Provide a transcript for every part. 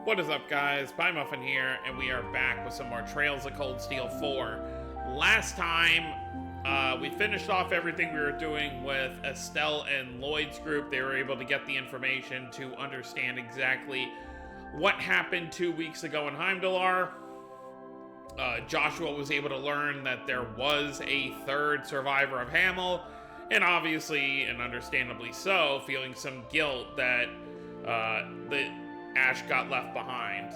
What is up, guys? Pie Muffin here, and we are back with some more Trails of Cold Steel 4. Last time, we finished off everything we were doing with Estelle and Lloyd's group. They were able to get the information to understand exactly what happened 2 weeks ago in Heimdallar. Joshua was able to learn that there was a third survivor of Hamel, and obviously, and understandably so, feeling some guilt that Ash got left behind.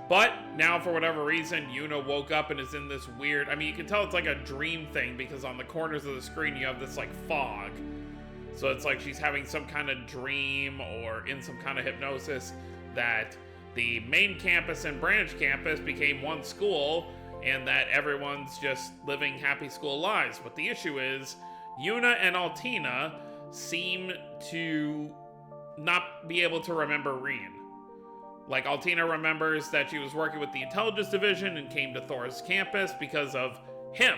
But now, for whatever reason, Yuna woke up and is in this weird... I mean, you can tell it's like a dream thing, because on the corners of the screen you have this, like, fog. So it's like she's having some kind of dream or in some kind of hypnosis that the main campus and branch campus became one school, and that everyone's just living happy school lives. But the issue is, Yuna and Altina seem to not be able to remember Rien. Like, Altina remembers that she was working with the intelligence division and came to Thor's campus because of him.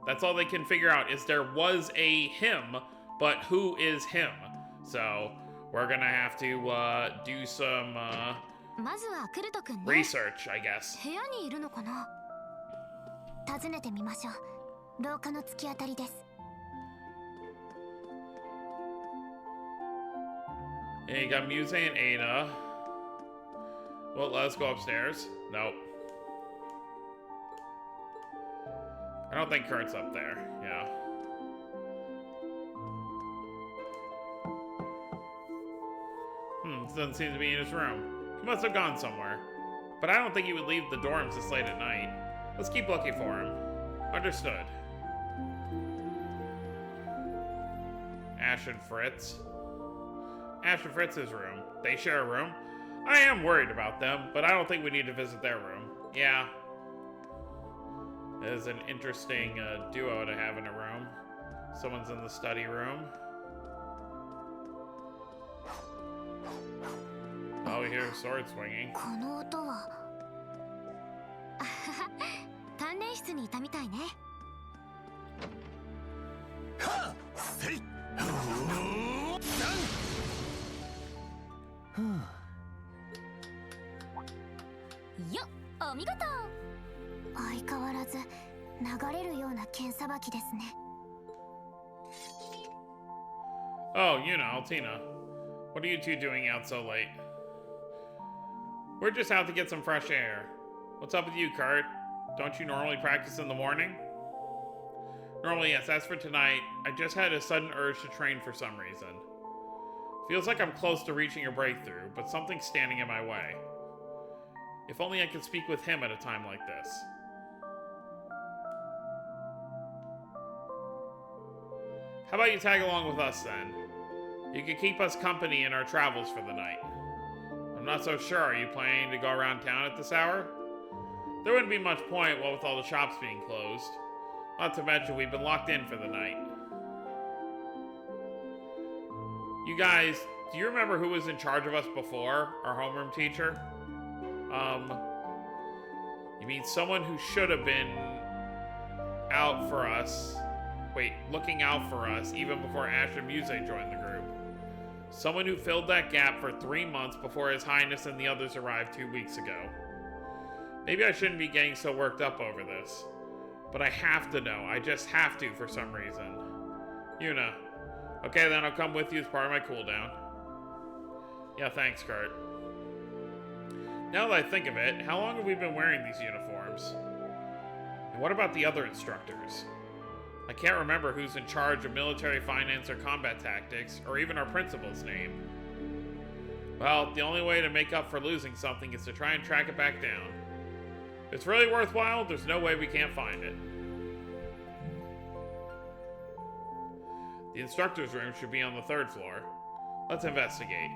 That's all they can figure out, is there was a him, but who is him? So, we're gonna have to do some research, I guess. And you got Muse and Ada. Well, let's go upstairs. Nope. I don't think Kurt's up there. Yeah. Doesn't seem to be in his room. He must have gone somewhere. But I don't think he would leave the dorms this late at night. Let's keep looking for him. Understood. Ash and Fritz. Ash and Fritz's room. They share a room. I am worried about them, but I don't think we need to visit their room. Yeah. It is an interesting duo to have in a room. Someone's in the study room. Oh, we hear sword swinging. Oh, you know, Altina. What are you two doing out so late? We're just out to get some fresh air. What's up with you, Kurt? Don't you normally practice in the morning? Normally, yes. As for tonight, I just had a sudden urge to train for some reason. Feels like I'm close to reaching a breakthrough, but something's standing in my way. If only I could speak with him at a time like this. How about you tag along with us, then? You can keep us company in our travels for the night. I'm not so sure. Are you planning to go around town at this hour? There wouldn't be much point, what with all the shops being closed. Not to mention, we've been locked in for the night. You guys, do you remember who was in charge of us before? Our homeroom teacher? You mean someone who should have been out for us. Wait, looking out for us even before Ash and Muse joined the group. Someone who filled that gap for 3 months before His Highness and the others arrived 2 weeks ago. Maybe I shouldn't be getting so worked up over this. But I have to know. I just have to for some reason. Yuna. Okay, then I'll come with you as part of my cooldown. Yeah, thanks, Kurt. Now that I think of it, how long have we been wearing these uniforms? And what about the other instructors? I can't remember who's in charge of military finance or combat tactics, or even our principal's name. Well, the only way to make up for losing something is to try and track it back down. If it's really worthwhile, there's no way we can't find it. The instructor's room should be on the 3rd floor. Let's investigate.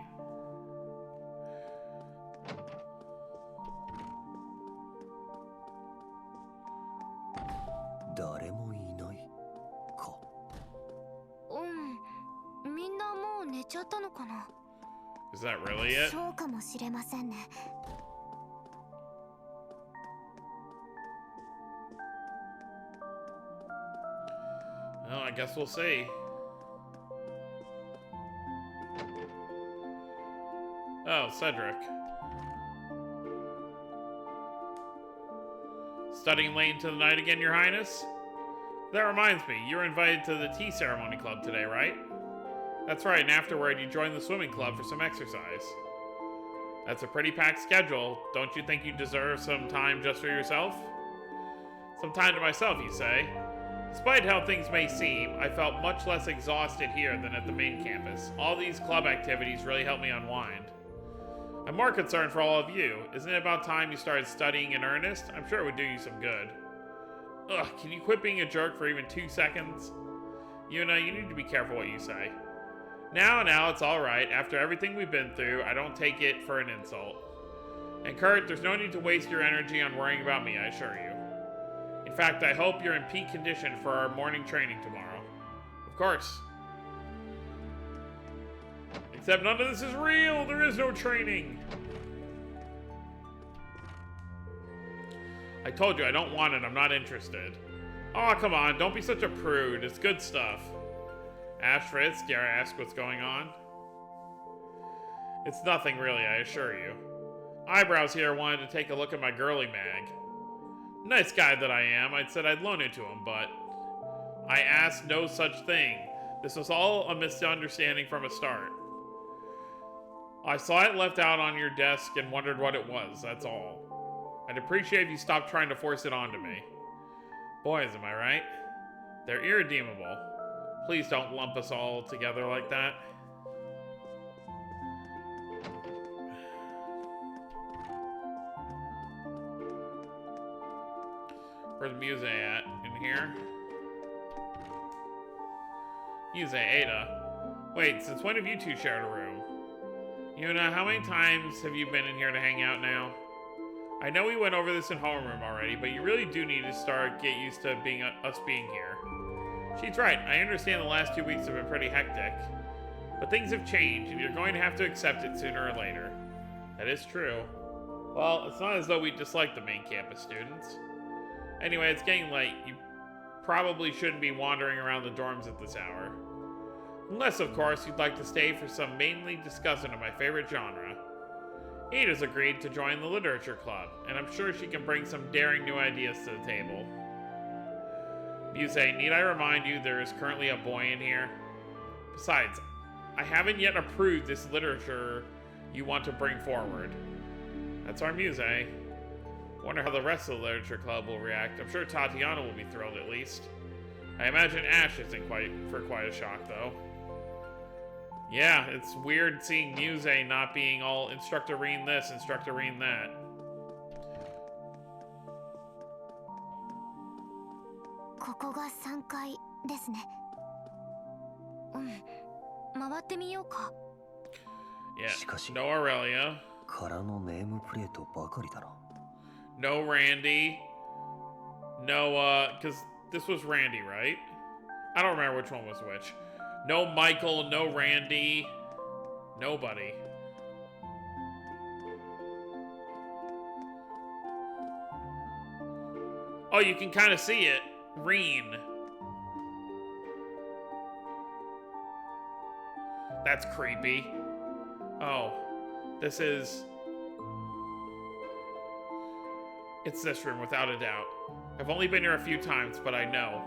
Is that really it? Well, I guess we'll see. Oh, Cedric. Studying late into the night again, Your Highness? That reminds me, you were invited to the tea ceremony club today, right? That's right, and afterward you joined the swimming club for some exercise. That's a pretty packed schedule. Don't you think you deserve some time just for yourself? Some time to myself, you say? Despite how things may seem, I felt much less exhausted here than at the main campus. All these club activities really helped me unwind. I'm more concerned for all of you. Isn't it about time you started studying in earnest? I'm sure it would do you some good. Ugh, can you quit being a jerk for even 2 seconds? Yuna, you need to be careful what you say. Now, it's alright. After everything we've been through, I don't take it for an insult. And Kurt, there's no need to waste your energy on worrying about me, I assure you. In fact, I hope you're in peak condition for our morning training tomorrow. Of course. Except none of this is real! There is no training! I told you, I don't want it. I'm not interested. Oh, come on. Don't be such a prude. It's good stuff. Ash Fritz, dare I ask what's going on? It's nothing really, I assure you. Eyebrows here wanted to take a look at my girly mag. Nice guy that I am, I'd said I'd loan it to him, but... I asked no such thing. This was all a misunderstanding from a start. I saw it left out on your desk and wondered what it was, that's all. I'd appreciate if you stopped trying to force it onto me. Boys, am I right? They're irredeemable. Please don't lump us all together like that. Where's Muse at? In here? Muse, Ada. Wait, since when have you two shared a room? Yuna, how many times have you been in here to hang out now? I know we went over this in homeroom already, but you really do need to get used to us being here. She's right, I understand the last 2 weeks have been pretty hectic. But things have changed, and you're going to have to accept it sooner or later. That is true. Well, it's not as though we dislike the main campus students. Anyway, it's getting late. You probably shouldn't be wandering around the dorms at this hour. Unless, of course, you'd like to stay for some mainly discussing of my favorite genre. Ada's agreed to join the literature club, and I'm sure she can bring some daring new ideas to the table. Muse, need I remind you there is currently a boy in here? Besides, I haven't yet approved this literature you want to bring forward. That's our Muse. Wonder how the rest of the literature club will react. I'm sure Tatiana will be thrilled at least. I imagine Ash isn't quite a shock though. Yeah, it's weird seeing Muse not being all instructor reading this, instructor reading that. Yeah, no Aurelia. No Randy. No, because this was Randy, right? I don't remember which one was which. No Michael, no Randy. Nobody. Oh, you can kind of see it. Reen. That's creepy. Oh, this is... It's this room, without a doubt. I've only been here a few times, but I know.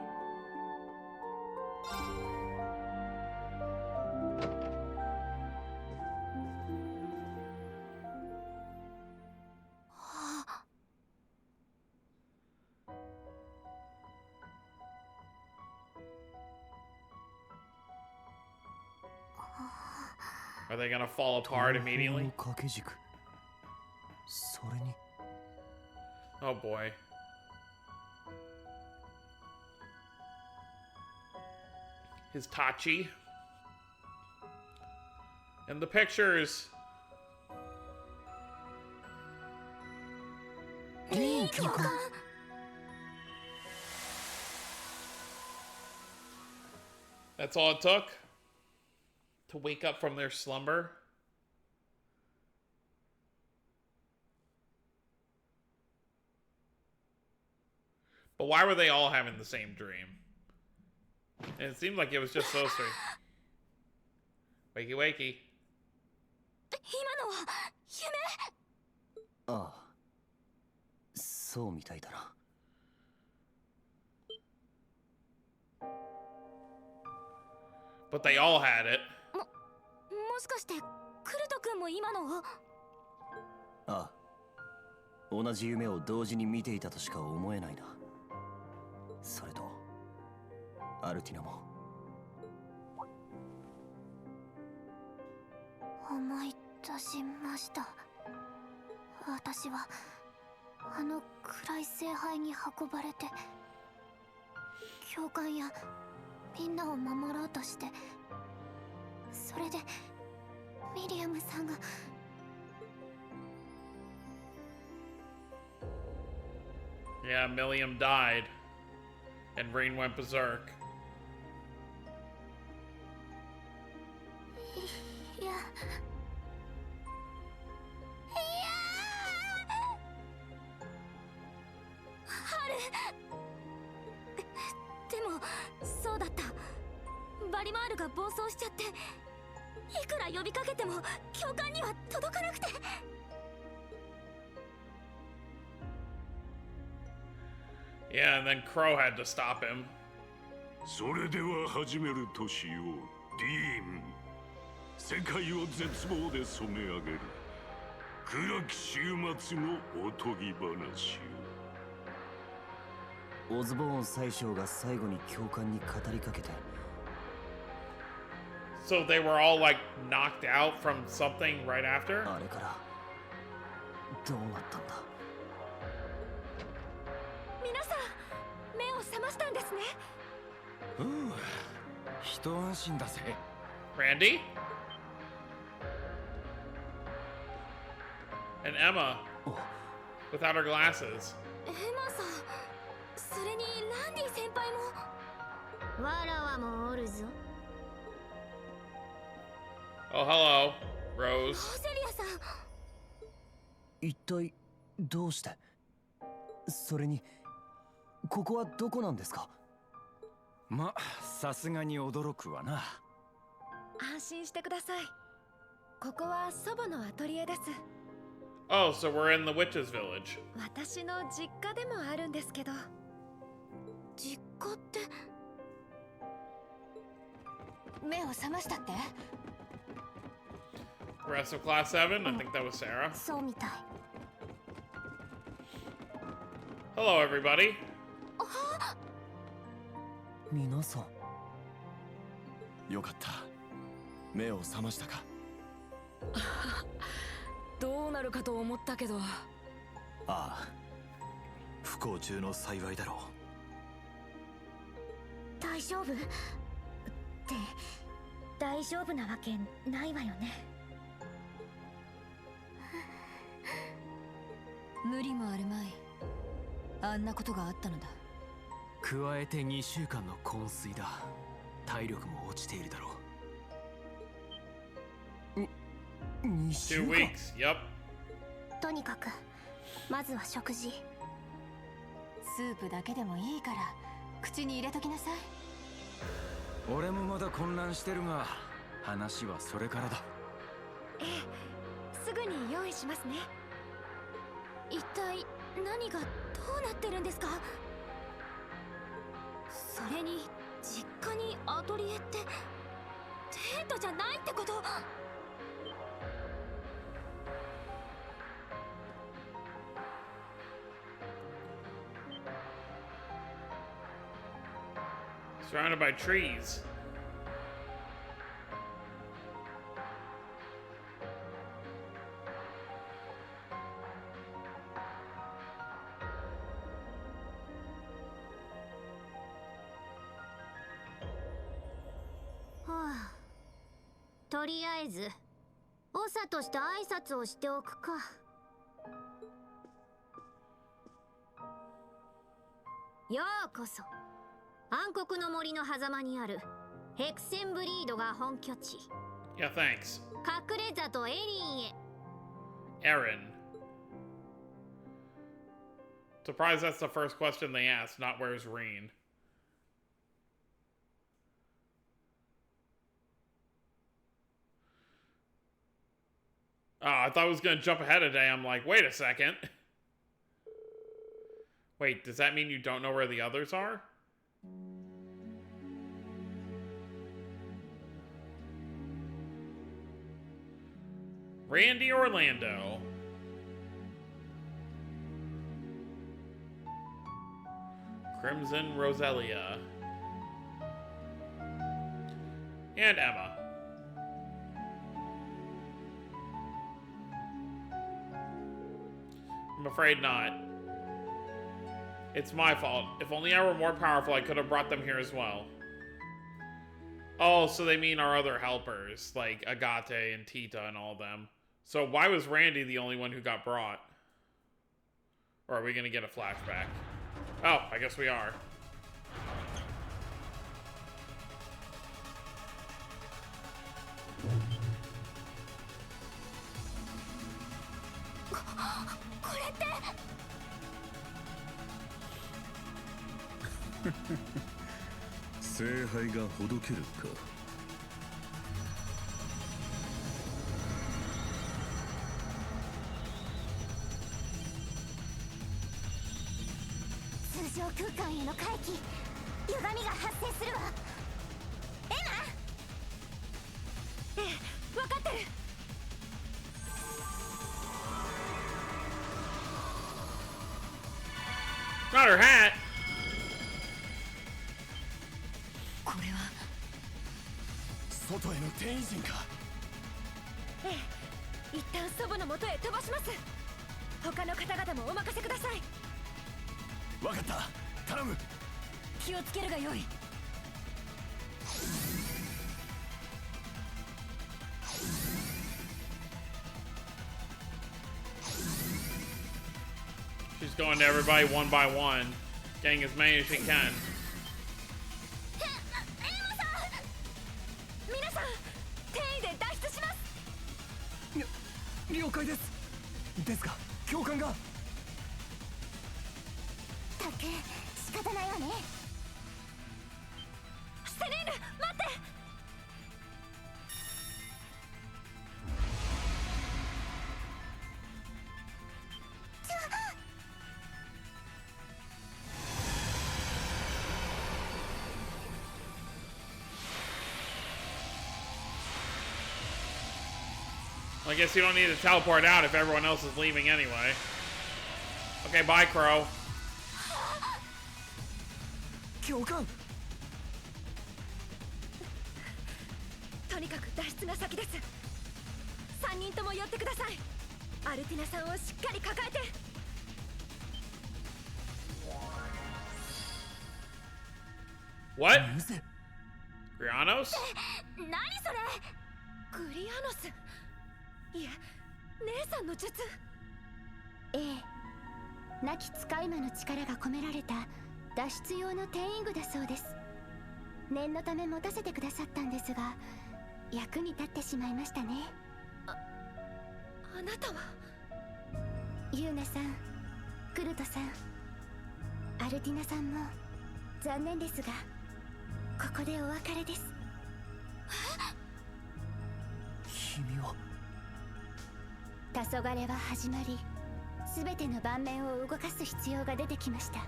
Are they gonna fall apart immediately? Oh boy. His Tachi. And the pictures. That's all it took? To wake up from their slumber? But why were they all having the same dream? And it seemed like it was just those three. Wakey wakey. 今のは夢？ああ、そうみたいだな。But they all had it. もしかしてクルト君も今のを？ああ、同じ夢を同時に見ていたとしか思えないな。それとアルティナも。思い出しました。私はあの暗い聖杯に運ばれて教官やみんなを守ろうとして、それでミリアムさんが。Yeah, Milliam died. And Rain went berserk. いやハル。でもそうだった。バリマールが暴走しちゃって、いくら呼びかけても教官には届かなくて。Yeah, and then Crow had to stop him. それでは始めるとしよう、ディーン。世界を絶望で染め上げる暗き週末のおとぎ話オズボーン宰相が最後に教官に語りかけて。 So they were all like knocked out from something right after? あれからどうなったんだ。皆さん目を覚ましたんですね。一安心だぜ。 Randy? And Emma, without her glasses. エマさん、それにランディ先輩も。わらわもおるぞ。 Oh, hello, ロ Rose. セリアさん。一体どうして？それにここはどこなんですか？ま、さすがに驚くわな。安心してください。ここは祖母のアトリエです。 Oh, so we're in the witch's village. 私の実家でもあるんですけど。実家って。目を覚ましたって？ Rest of class 7? I think that was Sarah. そうみたい。 Hello, everybody. 皆さん。よかった。目を覚ましたか。どうなるかと思ったけど。ああ、不幸中の幸いだろう。大丈夫？って大丈夫なわけないわよね。無理もあるまい。あんなことがあったのだ。加えて2週間の昏睡だ。体力も落ちているだろう。2 2週間。 weeks. Yep. とにかくまずは食事。スープだけでもいいから口に入れときなさい。俺もまだ混乱してるが、話はそれからだ。ええ、すぐに用意しますね。一体何がどうなってるんですか？それに実家にアトリエってテントじゃないってこと？ Surrounded by trees.はあ、とりあえず長として挨拶をしておくか。ようこそ暗黒の森の狭間にあるヘクセンブリードが本拠地。 Yeah, thanks. 隠れ里エリンへ。 Aaron. Surprised that's the first question they asked, not where's Reen. Oh, I thought I was gonna jump ahead a day. I'm like, wait a second. Wait, does that mean you don't know where the others are? Randy Orlando. Crimson Roselia. And Emma. I'm afraid not. It's my fault. If only I were more powerful, I could have brought them here as well. Oh, so they mean our other helpers, like Agate and Tita and all of them. So why was Randy the only one who got brought? Or are we gonna get a flashback? Oh, I guess we are. Not her hat. これは外への転移人か。ええ、一旦祖母の元へ飛ばします。他の方々もお任せください。わかった。頼む。気をつけるがよい。 She's going to everybody one by one, getting as many as she can. 皆さん、転移で脱出します。了解です。ですが、教官が。たく、仕方ないわね。セレーヌ、待って。 Well, I guess you don't need to teleport out if everyone else is leaving anyway. Okay, bye, Crow. 教官。とにかく脱出が先です。3人とも寄ってください。アルティナさんをしっかり抱えて。 What? うぜ。 Grianos? 何それ。グリアノス。いえ、姉さんの術。ええ、亡き使い魔の力が込められた脱出用の転移具だそうです。念のため持たせてくださったんですが、役に立ってしまいましたね。あなたはユーナさん、クルトさん、アルティナさんも残念ですが、ここでお別れです。君は。 黄昏は始まり、すべての盤面を動かす必要が出てきました。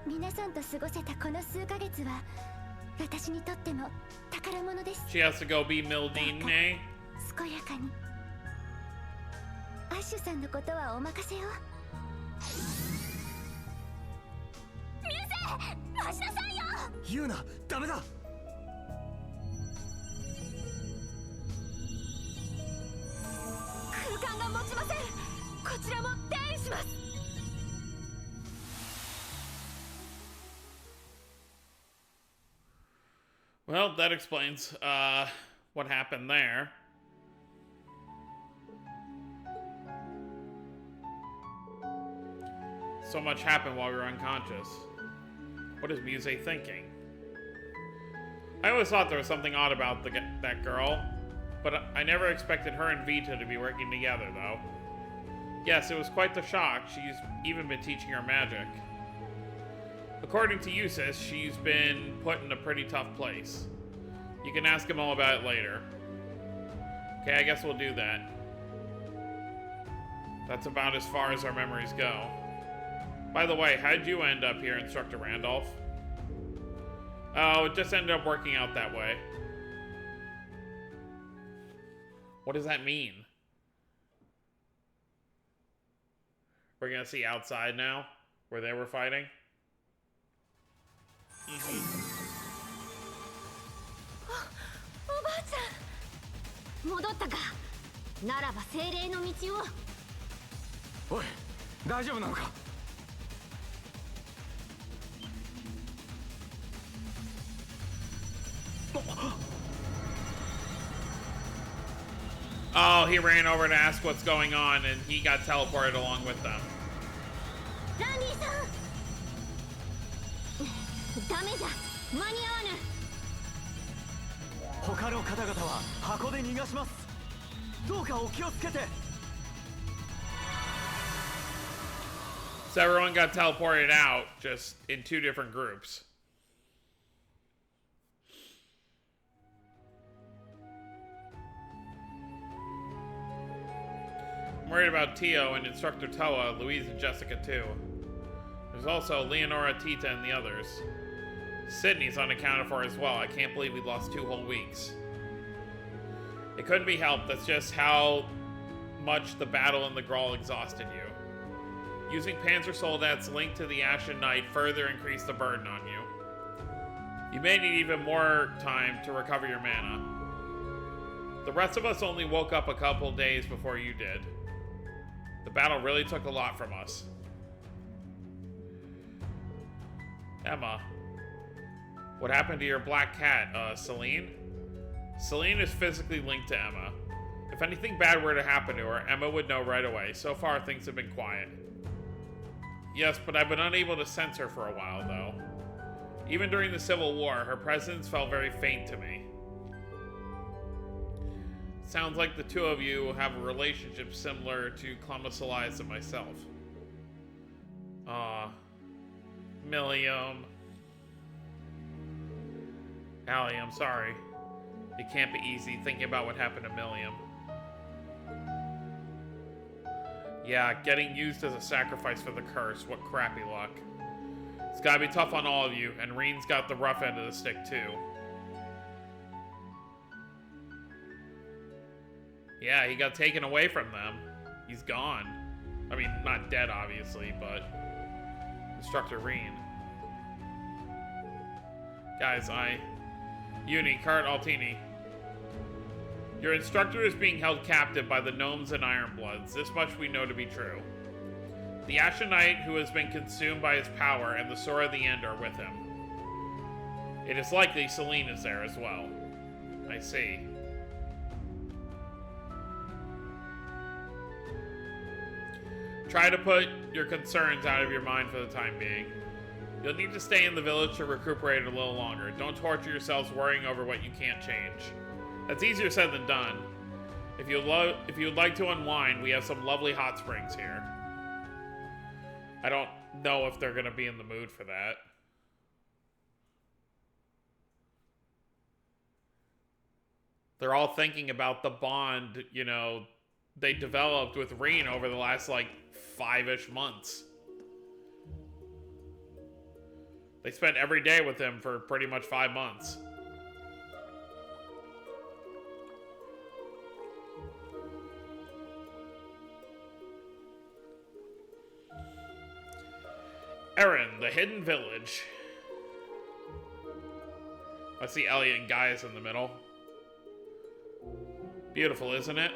皆さんと過ごせたこの数ヶ月は、私にとっても宝物です。 She has to go be Mildine. 健やかに。アッシュさんのことはお任せを。ミューゼ、待ちなさいよ。言うな、ダメだ。 空間が持ちません。こちらも転移します。 Well, that explains what happened there. So much happened while we were unconscious. What is Muse thinking? I always thought there was something odd about that girl, but I never expected her and Vita to be working together, though. Yes, it was quite the shock. She's even been teaching her magic. According to Eustace, she's been put in a pretty tough place. You can ask him all about it later. Okay, I guess we'll do that. That's about as far as our memories go. By the way, how'd you end up here, Instructor Randolph? Oh, it just ended up working out that way. What does that mean? We're gonna see outside now, where they were fighting?おばあちゃん戻ったかならば精霊の道をおい大丈夫なのか Oh, he ran over to ask what's going on, and he got teleported along with them. ランディさんダメじゃ間に合わぬ 他の方々は箱で逃がしますどうかお気をつけて So everyone got teleported out, just in 2 different groups. I'm worried about Tio and Instructor Toa, Louise and Jessica too. There's also Leonora, Tita, and the others. Sydney's unaccounted for as well. I can't believe we lost 2 whole weeks. It couldn't be helped. That's just how much the battle in the Grawl exhausted you. Using Panzer Soldat's link to the Ashen Knight further increased the burden on you. You may need even more time to recover your mana. The rest of us only woke up a couple days before you did. The battle really took a lot from us. Emma. What happened to your black cat, Celine? Celine is physically linked to Emma. If anything bad were to happen to her, Emma would know right away. So far, things have been quiet. Yes, but I've been unable to sense her for a while, though. Even during the Civil War, her presence felt very faint to me. Sounds like the 2 of you have a relationship similar to Clummus Elias and myself. Milliam. Allie, I'm sorry. It can't be easy thinking about what happened to Milliam. Yeah, getting used as a sacrifice for the curse. What crappy luck. It's gotta be tough on all of you, and Reen's got the rough end of the stick, too. Yeah, he got taken away from them. He's gone. I mean, not dead, obviously, but... Instructor Reen. Guys, Uni, Kart, Altini. Your instructor is being held captive by the Gnomes and Ironbloods. This much we know to be true. The Ashen Knight, who has been consumed by his power, and the Sora of the End are with him. It is likely Celine is there as well. I see. Try to put your concerns out of your mind for the time being. You'll need to stay in the village to recuperate a little longer. Don't torture yourselves worrying over what you can't change. That's easier said than done. If you'd like to unwind, we have some lovely hot springs here. I don't know if they're gonna be in the mood for that. They're all thinking about the bond, you know, they developed with Reen over the last, like, 5-ish months. They spent every day with him for pretty much 5 months. Erin, the Hidden Village. I see Elliot and Gaius in the middle. Beautiful, isn't it?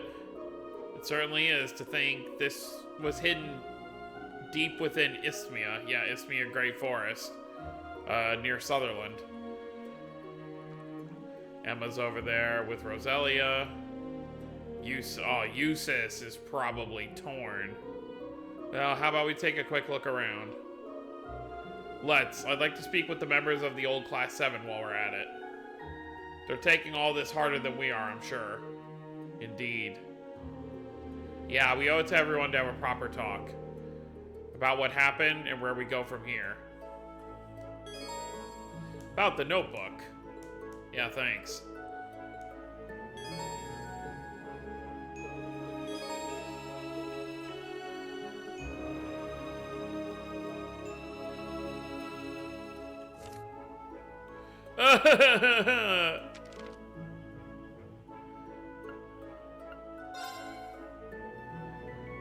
It certainly is to think this was hidden deep within Isthmia. Yeah, Isthmia Great Forest. Near Sutherland. Emma's over there with Roselia. Eustace is probably torn. Well, how about we take a quick look around? I'd like to speak with the members of the old Class 7 while we're at it. They're taking all this harder than we are, I'm sure. Indeed. Yeah, we owe it to everyone to have a proper talk. About what happened and where we go from here. About the notebook. Yeah, thanks.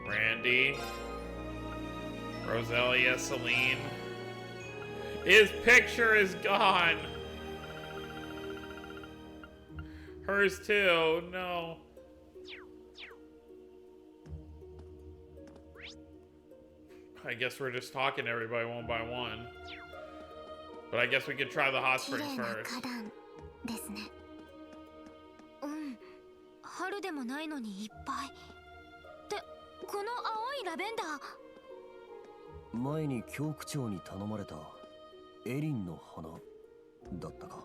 Randy. Roselia, Celine. His picture is gone. Hers too. No. I guess we're just talking to everybody one by one. But I guess we could try the hot 綺麗 springs な first. 花壇ですね。春でもないのにいっぱい。ってこの青いラベンダー。前に教区長に頼まれたエリンの花だったか。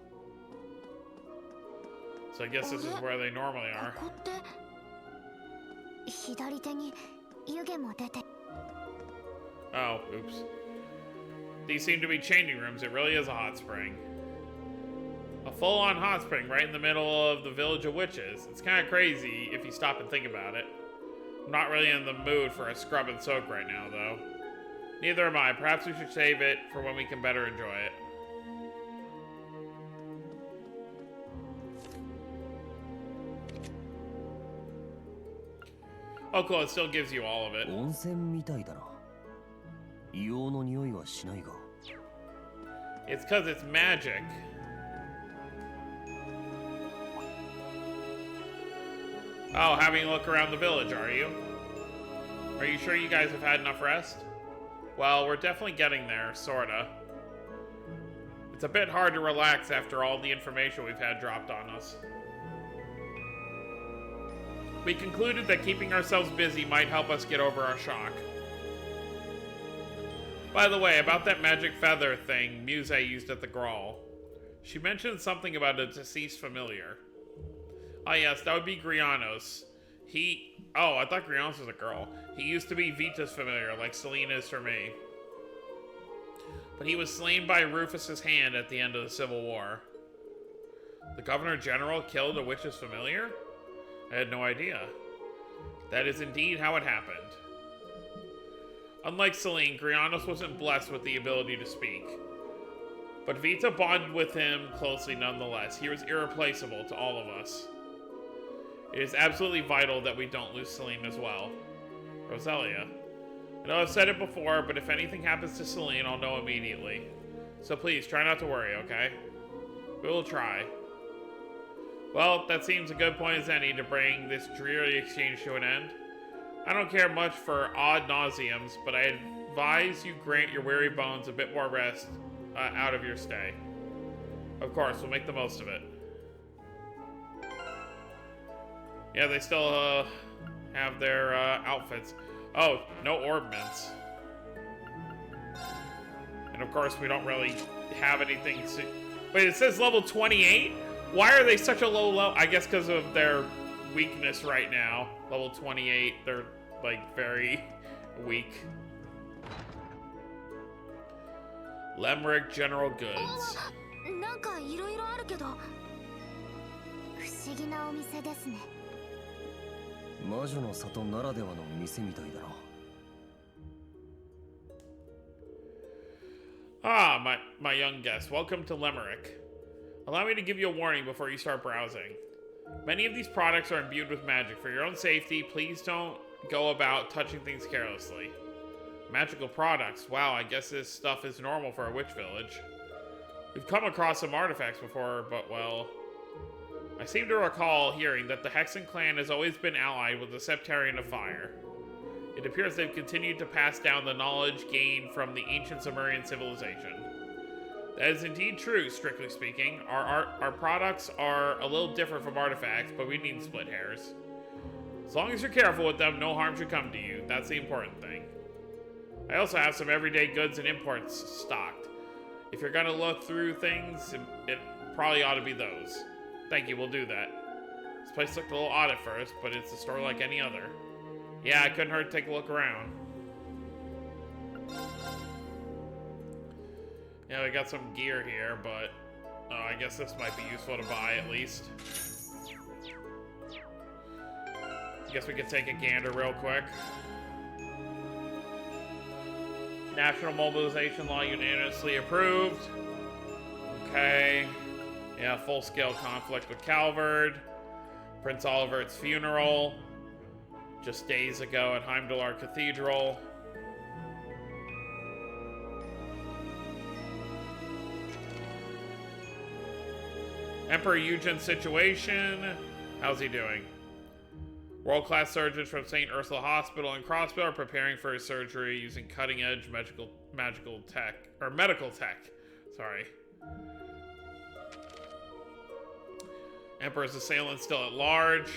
So I guess this is where they normally are. ここって左手に湯気も出て。 Oh, oops. These seem to be changing rooms. It really is a hot spring. A full-on hot spring right in the middle of the village of witches. It's kind of crazy if you stop and think about it. I'm not really in the mood for a scrub and soak right now, though. Neither am I. Perhaps we should save it for when we can better enjoy it. Oh, cool. It still gives you all of it. 温泉みたいだな。硫黄の匂いはしないが。 It's because it's magic. Oh, having a look around the village, are you? Are you sure you guys have had enough rest? Well, we're definitely getting there, sorta. It's a bit hard to relax after all the information we've had dropped on us. We concluded that keeping ourselves busy might help us get over our shock. By the way, about that magic feather thing Muse used at the Grawl. She mentioned something about a deceased familiar. Ah yes, that would be Grianos. Oh, I thought Grianos was a girl. He used to be Vita's familiar, like Celine is for me. But he was slain by Rufus's hand at the end of the Civil War. The Governor General killed a witch's familiar? I had no idea. That is indeed how it happened. Unlike Celine, Grianos wasn't blessed with the ability to speak. But Vita bonded with him closely nonetheless. He was irreplaceable to all of us. It is absolutely vital that we don't lose Celine as well. Roselia. I know I've said it before, but if anything happens to Celine, I'll know immediately. So please, try not to worry, okay? We will try. Well, that seems a good point as any to bring this dreary exchange to an end. I don't care much for ad nauseums, but I advise you grant your weary bones a bit more rest out of your stay. Of course, we'll make the most of it. Yeah, they still have their outfits. Oh, no ornaments. And of course, we don't really have anything to... Wait, it says level 28? Why are they such a low level? I guess because of their weakness right now. Level 28, they're like very weak. Lemerick General Goods. なんかいろいろあるけど不思議なお店ですね。魔女の里ならではの店みたいだな。Ah, my young guest, welcome to Lemerick. Allow me to give you a warning before you start browsing. Many of these products are imbued with magic. For your own safety, please don't go about touching things carelessly. Magical products. Wow, I guess this stuff is normal for a witch village. We've come across some artifacts before, but well... I seem to recall hearing that the Hexen clan has always been allied with the Septarian of Fire. It appears they've continued to pass down the knowledge gained from the ancient Sumerian civilization. That is indeed true, strictly speaking. Our products are a little different from artifacts, but we need split hairs. As long as you're careful with them, no harm should come to you. That's the important thing. I also have some everyday goods and imports stocked. If you're gonna look through things, it probably ought to be those. Thank you, we'll do that. This place looked a little odd at first, but it's a store like any other. Yeah, it couldn't hurt to take a look around. Yeah, we got some gear here, but I guess this might be useful to buy at least. Guess we could take a gander real quick. National Mobilization Law unanimously approved. Okay. Yeah, full-scale conflict with Calvard. Prince Olivert's funeral. Just days ago at Heimdallr Cathedral. Emperor Eugen's situation. How's he doing? World-class surgeons from St. Ursula Hospital in Crossville are preparing for his surgery using cutting-edge medical tech. Sorry. Emperor's assailant still at large.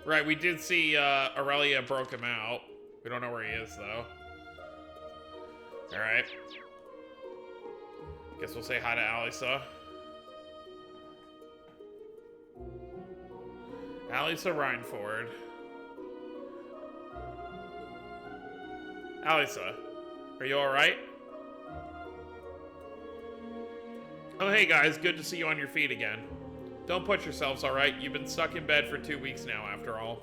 Right, we did see Aurelia broke him out. We don't know where he is, though. Alright. Guess we'll say hi to Alisa. Alisa Reinford. Alisa, are you alright? Oh, hey guys, good to see you on your feet again. Don't put yourselves, alright? You've been stuck in bed for 2 weeks now, after all.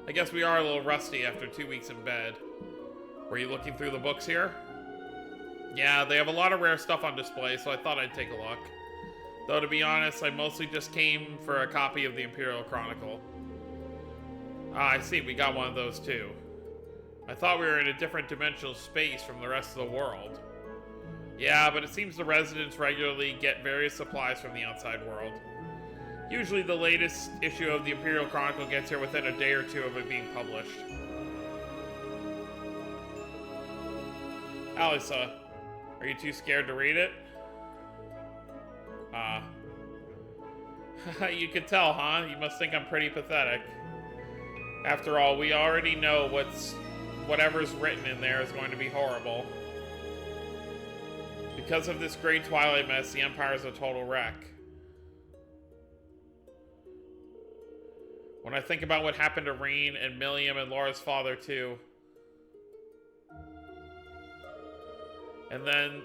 I guess we are a little rusty after 2 weeks in bed. Were you looking through the books here? Yeah, they have a lot of rare stuff on display, so I thought I'd take a look. Though, to be honest, I mostly just came for a copy of the Imperial Chronicle. Ah, I see, we got one of those too. I thought we were in a different dimensional space from the rest of the world. Yeah, but it seems the residents regularly get various supplies from the outside world. Usually the latest issue of the Imperial Chronicle gets here within a day or two of it being published. Alisa, are you too scared to read it? You can tell, huh? You must think I'm pretty pathetic. After all, we already know whatever's written in there is going to be horrible. Because of this great Twilight mess, the Empire is a total wreck. When I think about what happened to Rean and Milliam and Laura's father too. And then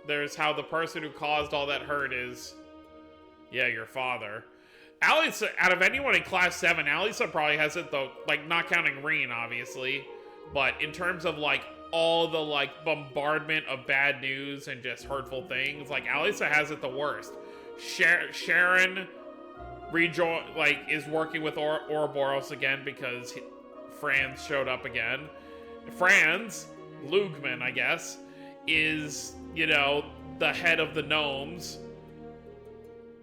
there's how the person who caused all that hurt is, yeah, your father. Alisa, out of anyone in Class 7, Alisa probably has it though, like, not counting Rean, obviously. But in terms of, like, all the, like, bombardment of bad news and just hurtful things, like, Alisa has it the worst. Sharon is working with Ouroboros again because Franz showed up again. Franz, Lugman, I guess, is, you know, the head of the gnomes.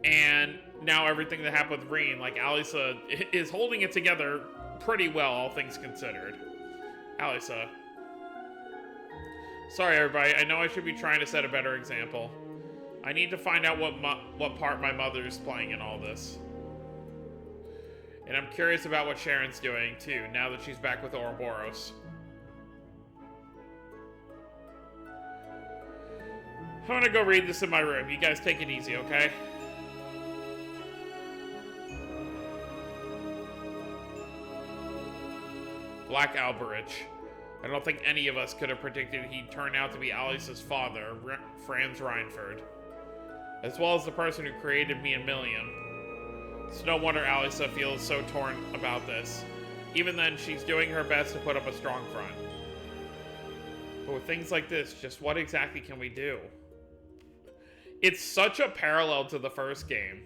And now everything that happened with Rean, like, Alisa is holding it together pretty well, all things considered. Alisa. Sorry, everybody. I know I should be trying to set a better example. I need to find out what part my mother is playing in all this. And I'm curious about what Sharon's doing, too, now that she's back with Ouroboros. I'm gonna go read this in my room. You guys take it easy, okay? Black Alberich. I don't think any of us could have predicted he'd turn out to be Alisa's father, Franz Reinford. As well as the person who created me and Milliam. It's no wonder Alisa feels so torn about this. Even then, she's doing her best to put up a strong front. But with things like this, just what exactly can we do? It's such a parallel to the first game.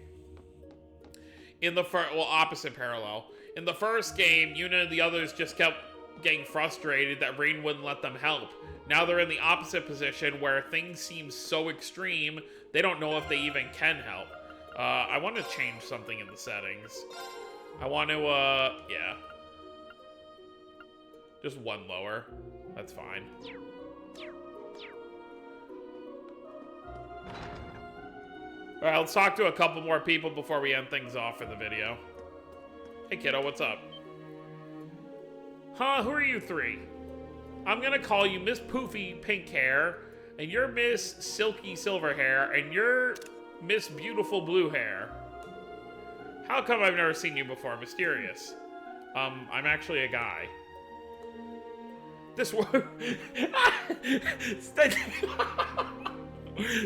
Opposite parallel. In the first game, Yuna and the others just kept getting frustrated that Rean wouldn't let them help. Now they're in the opposite position where things seem so extreme, they don't know if they even can help. I want to change something in the settings. I want to, yeah. Just one lower. That's fine. Alright, let's talk to a couple more people before we end things off for the video. Hey kiddo, what's up? Huh, who are you three? I'm gonna call you Miss Poofy Pink Hair, and you're Miss Silky Silver Hair, and you're Miss Beautiful Blue Hair. How come I've never seen you before? Mysterious. I'm actually a guy. This one.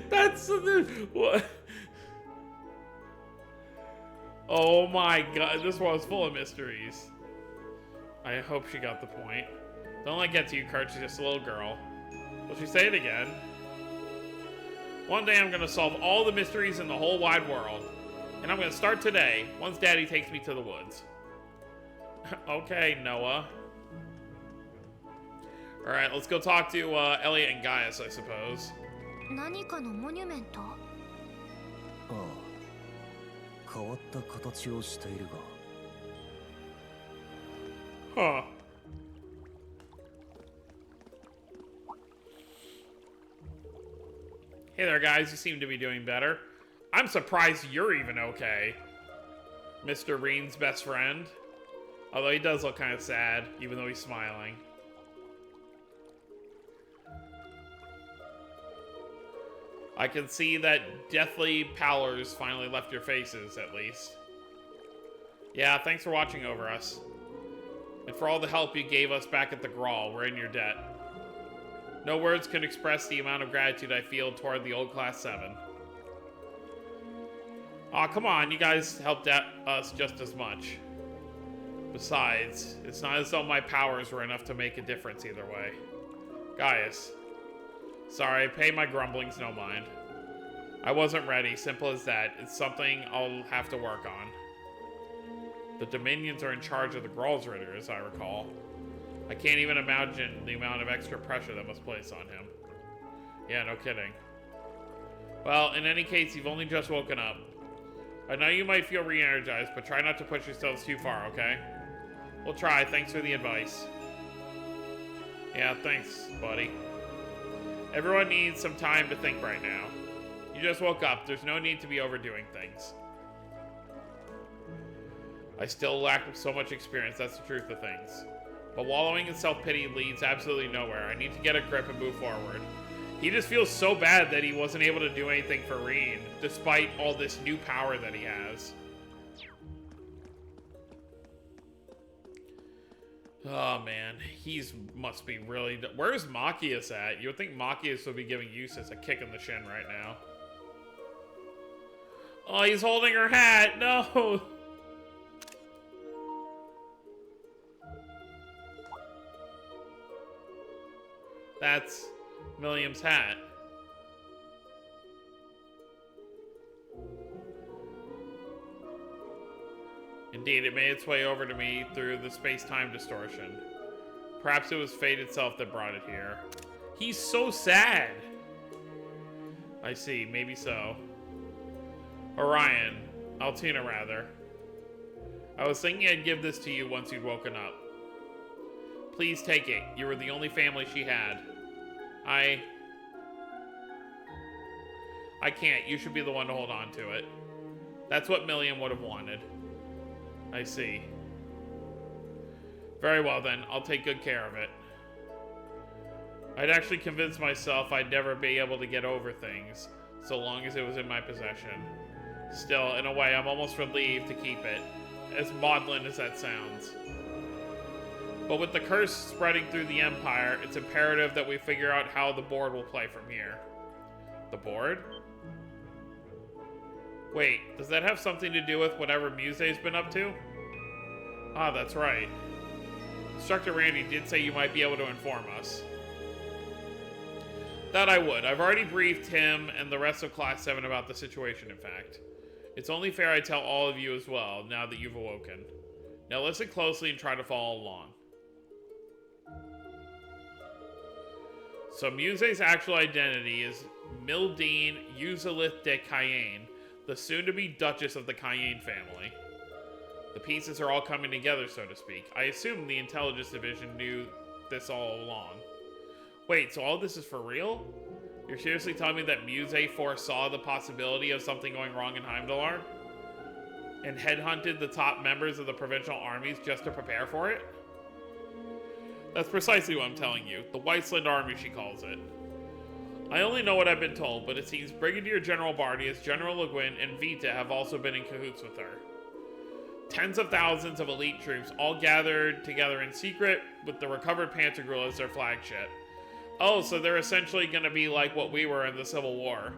That's what. Oh my god, this one's full of mysteries. I hope she got the point. Don't let it get to you, Kurt. She's just a little girl. Will she say it again? One day I'm gonna solve all the mysteries in the whole wide world. And I'm gonna start today, once Daddy takes me to the woods. Okay, Noah. Alright, let's go talk to Elliot and Gaius, I suppose. 何かのモニュメント？ああ、変わった形をしているが。 Huh. Hey there, guys. You seem to be doing better. I'm surprised you're even okay. Mr. Reen's best friend. Although he does look kind of sad, even though he's smiling. I can see that deathly pallors finally left your faces, at least. Yeah, thanks for watching over us. And for all the help you gave us back at the Grawl, we're in your debt. No words can express the amount of gratitude I feel toward the old Class 7. Aw, come on, you guys helped us just as much. Besides, it's not as though my powers were enough to make a difference either way. Gaius. Sorry, pay my grumblings no mind. I wasn't ready, simple as that. It's something I'll have to work on. The Dominions are in charge of the Gralsritter, as I recall. I can't even imagine the amount of extra pressure that must place on him. Yeah, no kidding. Well, in any case, you've only just woken up. I know you might feel re-energized, but try not to push yourselves too far, okay? We'll try, thanks for the advice. Yeah, thanks, buddy. Everyone needs some time to think right now. You just woke up, there's no need to be overdoing things. I still lack so much experience, that's the truth of things. But wallowing in self-pity leads absolutely nowhere. I need to get a grip and move forward. He just feels so bad that he wasn't able to do anything for Reen, despite all this new power that he has. Oh man, must be really... Where's Machias at? You would think Machias would be giving Eustace a kick in the shin right now. Oh, he's holding her hat! No! That's Milliam's hat. Indeed, it made its way over to me through the space-time distortion. Perhaps it was fate itself that brought it here. He's so sad! I see, maybe so. Orion. Altina, rather. I was thinking I'd give this to you once you'd woken up. Please take it. You were the only family she had. I can't. You should be the one to hold on to it. That's what Milliam would have wanted. I see. Very well then. I'll take good care of it. I'd actually convinced myself I'd never be able to get over things, so long as it was in my possession. Still, in a way, I'm almost relieved to keep it, as maudlin as that sounds. But with the curse spreading through the Empire, it's imperative that we figure out how the board will play from here. The board? Wait, does that have something to do with whatever Musei's been up to? Ah, that's right. Instructor Randy did say you might be able to inform us. That I would. I've already briefed him and the rest of Class 7 about the situation, in fact. It's only fair I tell all of you as well, now that you've awoken. Now listen closely and try to follow along. So Musei's actual identity is Mildine Uzalith de Cayenne, the soon-to-be Duchess of the Cayenne family. The pieces are all coming together, so to speak. I assume the Intelligence Division knew this all along. Wait, so all this is for real? You're seriously telling me that Musei foresaw the possibility of something going wrong in Heimdallr? And headhunted the top members of the provincial armies just to prepare for it? That's precisely what I'm telling you. The Whitesland Army, she calls it. I only know what I've been told, but it seems Brigadier General Bardius, General Le Guin, and Vita have also been in cahoots with her. Tens of thousands of elite troops all gathered together in secret with the recovered Pantagruel as their flagship. Oh, so they're essentially going to be like what we were in the Civil War.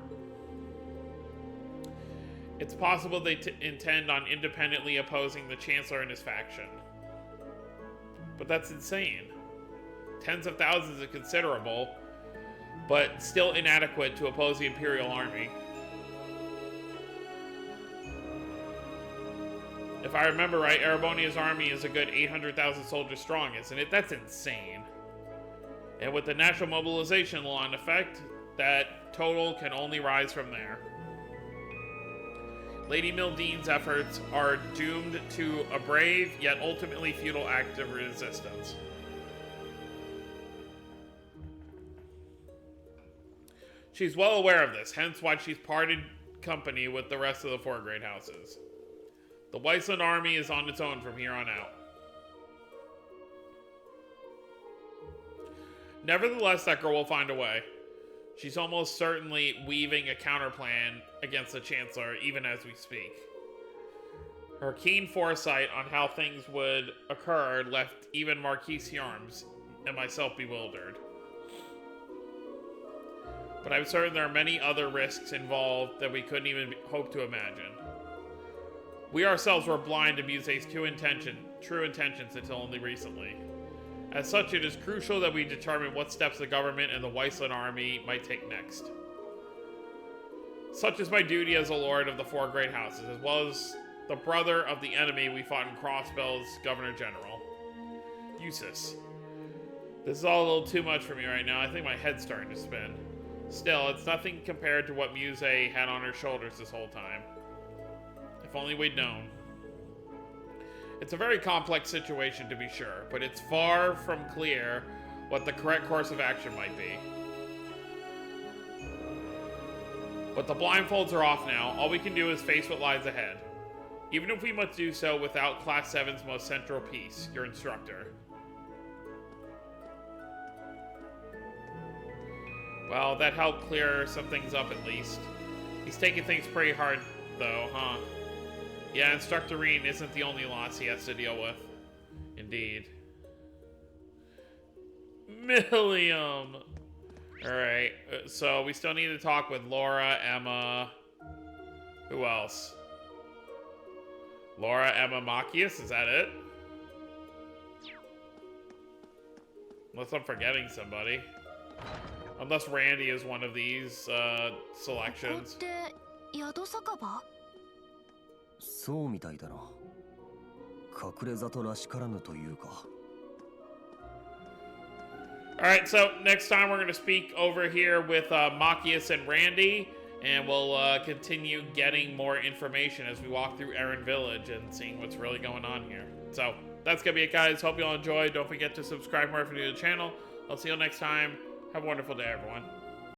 It's possible they intend on independently opposing the Chancellor and his faction. But that's insane. Tens of thousands is considerable, but still inadequate to oppose the Imperial Army. If I remember right, Erebonia's army is a good 800,000 soldiers strong, isn't it? That's insane. And with the national mobilization law in effect, that total can only rise from there. Lady Mildean's efforts are doomed to a brave, yet ultimately futile act of resistance. She's well aware of this, hence why she's parted company with the rest of the four great houses. The Weisland army is on its own from here on out. Nevertheless, that girl will find a way. She's almost certainly weaving a counterplan against the Chancellor, even as we speak. Her keen foresight on how things would occur left even Marquise Yarms and myself bewildered. But I'm certain there are many other risks involved that we couldn't even hope to imagine. We ourselves were blind to Muse's true intentions until only recently. As such, it is crucial that we determine what steps the government and the Weisland army might take next. Such is my duty as a lord of the four great houses, as well as the brother of the enemy we fought in Crossbell's Governor General, Eustace. This is all a little too much for me right now. I think my head's starting to spin. Still, it's nothing compared to what Muse had on her shoulders this whole time. If only we'd known. It's a very complex situation to be sure, but it's far from clear what the correct course of action might be. But the blindfolds are off now. All we can do is face what lies ahead. Even if we must do so without Class 7's most central piece, your instructor. Well, that helped clear some things up at least. He's taking things pretty hard though, huh? Yeah, Instructor Reen isn't the only loss he has to deal with. Indeed. Millium! Alright, so we still need to talk with Laura, Emma... Who else? Laura, Emma, Machias, is that it? Unless I'm forgetting somebody. Unless Randy is one of these, selections. そうみたいだな。隠れ里らしからぬというか。Alright, so next time we're going to speak over here with Machias and Randy, and we'll continue getting more information as we walk through Erin Village and seeing what's really going on here. So that's going to be it, guys. Hope you all enjoyed. Don't forget to subscribe more if you're new to the channel. I'll see you all next time. Have a wonderful day, everyone.